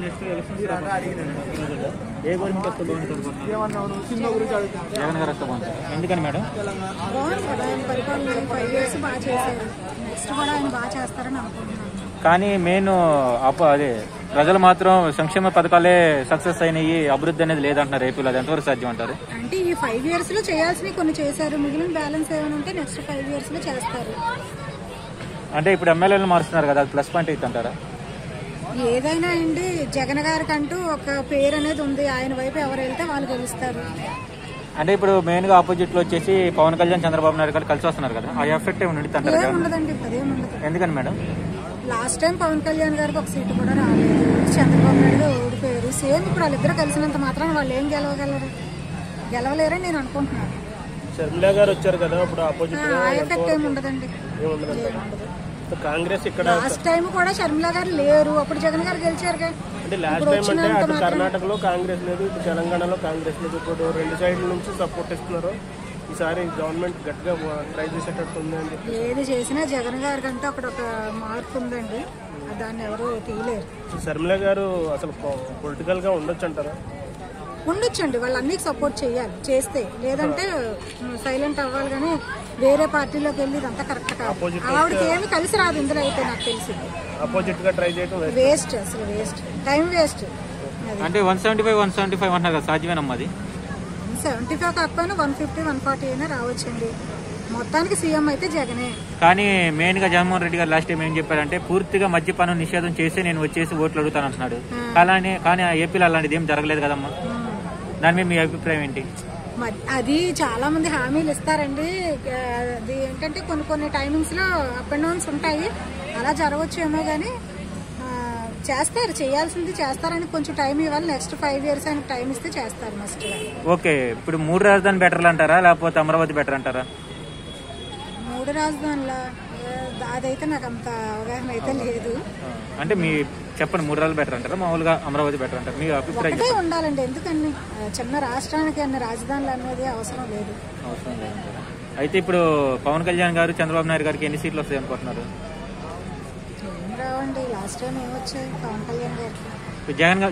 Next elections ఏ government వస్తే బాగుంటుంది? జగన్ గారు వస్తే బాగుంటుంది. ఎందుకని మేడం? కానీ మెయిన్ అదే ప్రజలు మాత్రం సంక్షేమ పథకాలే సక్సెస్ అయినాయి, అభివృద్ధి అనేది లేదంటున్నారు ఏపీలో. అది ఎంతవరకు సాధ్యం అంటారు? అంటే ఈ 5 years లో చేయాల్సినవి కొన్ని చేశారు, మిగిలిన బ్యాలెన్స్ ఏమైనా ఉంటే నెక్స్ట్ 5 years లో చేస్తారు. అంటే ఇప్పుడు ఎమ్మెల్యేలు మారుస్తున్నారు కదా, అది ప్లస్ పాయింట్ అవుతుంటారా? ఏదైనా అండి, జగన్ గారికి అంటూ ఒక పేరు అనేది ఉంది, ఆయన వైపు ఎవరు వెళ్తే వాళ్ళు గెలుస్తారు. అంటే ఇప్పుడు మెయిన్ గా ఆపోజిట్ లో వచ్చేసి పవన్ కళ్యాణ్, చంద్రబాబు నాయుడు గారు కలిసి వస్తున్నారు కదా, ఆ ఎఫెక్ట్ ఏమి ఉండదు? ఏముండదండి, అదేముండదు. ఎందుకని madam? Last time Pawan Kalyan గారికి ఒక సీటు కూడా రాలేదు, చంద్రబాబు నాయుడు ఓడిపోయారు. సేమ్ ఇప్పుడు వాళ్ళిద్దరు కలిసినంత మాత్రం వాళ్ళు ఏం గెలవలేరని నేను అనుకుంటున్నాను. షర్మిలా గారు వచ్చారు కదా, ఇప్పుడు ఆపోజిట్ ఆ ఎఫెక్ట్ ఏమి ఉండదండి. కాంగ్రెస్ ఇక్కడ లాస్ట్ టైం కూడా షర్మిలా గారు లేరు, అప్పుడు జగన్ గారు గెలిచారు. అంటే లాస్ట్ టైం అంటే అటు కర్ణాటకలో కాంగ్రెస్ లేదు, ఇటు తెలంగాణలో కాంగ్రెస్ లేదు. ఇప్పుడు 2 సైడ్ల నుంచి సపోర్ట్ ఇస్తున్నారు. ఈసారి గవర్నమెంట్ గట్టిగా ట్రై చేసేటట్టు ఉంది అని చెప్పి ఏది చేసినా జగన్ గారి కంటే అక్కడ ఒక మార్పు ఉందండి, దాన్ని ఎవరు తీయలేరు. షర్మిలా గారు అసలు పొలిటికల్ గా ఉండొచ్చు అంటారా? ఉండొచ్చండి, వాళ్ళు అన్నికి సపోర్ట్ చేయాలి, చేస్తే. లేదంటే సైలెంట్ అవ్వాలి, కానీ వేరే పార్టీలోకి వెళ్ళి ఇదంతా కరెక్ట్ కాదు. ఆవిడకి ఏమి కలిసి రాదు ఇందులో అయితే, నాకు తెలిసి. అపోజిట్ గా ట్రై చేయడం వేస్ట్, అసలు వేస్ట్, టైం వేస్ట్. అంటే 175 అంటున్నారు కదా, సాధ్యమేనమ్మా అది? 75 కాకపోయినా 150, 140 అయినా రావచ్చండి. మొత్తానికి సీఎం అయితే జగనే. కానీ మెయిన్ గా జగన్మోహన్ రెడ్డి గారు లాస్ట్ టైం ఏం చెప్పారంటే, పూర్తిగా మద్యపానం నిషేధం చేసి నేను వచ్చేసి ఓట్లు అడుగుతాను అంటున్నాడు. కానీ ఏపీలో అలాంటిది ఏం జరగలేదు కదమ్మా, దాని మీద మీ అభిప్రాయం ఏంటి? అది చాలా మంది హామీలు ఇస్తారండి, అది ఏంటంటే కొన్ని టైమింగ్స్ లో అప్ అండ్ డౌన్స్ ఉంటాయి, అలా జరగవచ్చేమో. కానీ చేస్తారు, చేయాల్సింది చేస్తారని కొంచెం టైం ఇవ్వాలి. నెక్స్ట్ 5 years ఆయన టైం ఇస్తే చేస్తారు మస్ట్. ఓకే, ఇప్పుడు 3 రాజధాని బెటర్ అంటారా, లేకపోతే అమరావతి బెటర్ అంటారా? 3 రాజధానుల అదైతే నాకు అంత అవగాహన అయితే లేదు. అంటే మీ చెప్పండి, 3 రాజధానులు బెటర్ అంటారా, మామూలుగా అమరావతి బెటర్ అంటారా? మీ అభిప్రాయం? ఒకటే ఉండాలండి, ఎందుకని చిన్న రాష్ట్రానికి అన్ని రాజధానులు అనేది అవసరం లేదు. అయితే ఇప్పుడు పవన్ కళ్యాణ్ గారు, చంద్రబాబు నాయుడు గారికి ఎన్ని సీట్లు వస్తాయి అనుకుంటున్నారు? రావండి, లాస్ట్ టైం ఏమొచ్చాయి పవన్ కళ్యాణ్ గారికి.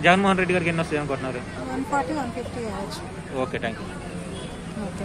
జగన్మోహన్ రెడ్డి గారికి ఎన్ని వస్తాయి అనుకుంటున్నారు? 140, 150 కావచ్చు. Okay, thank you. ఓకే.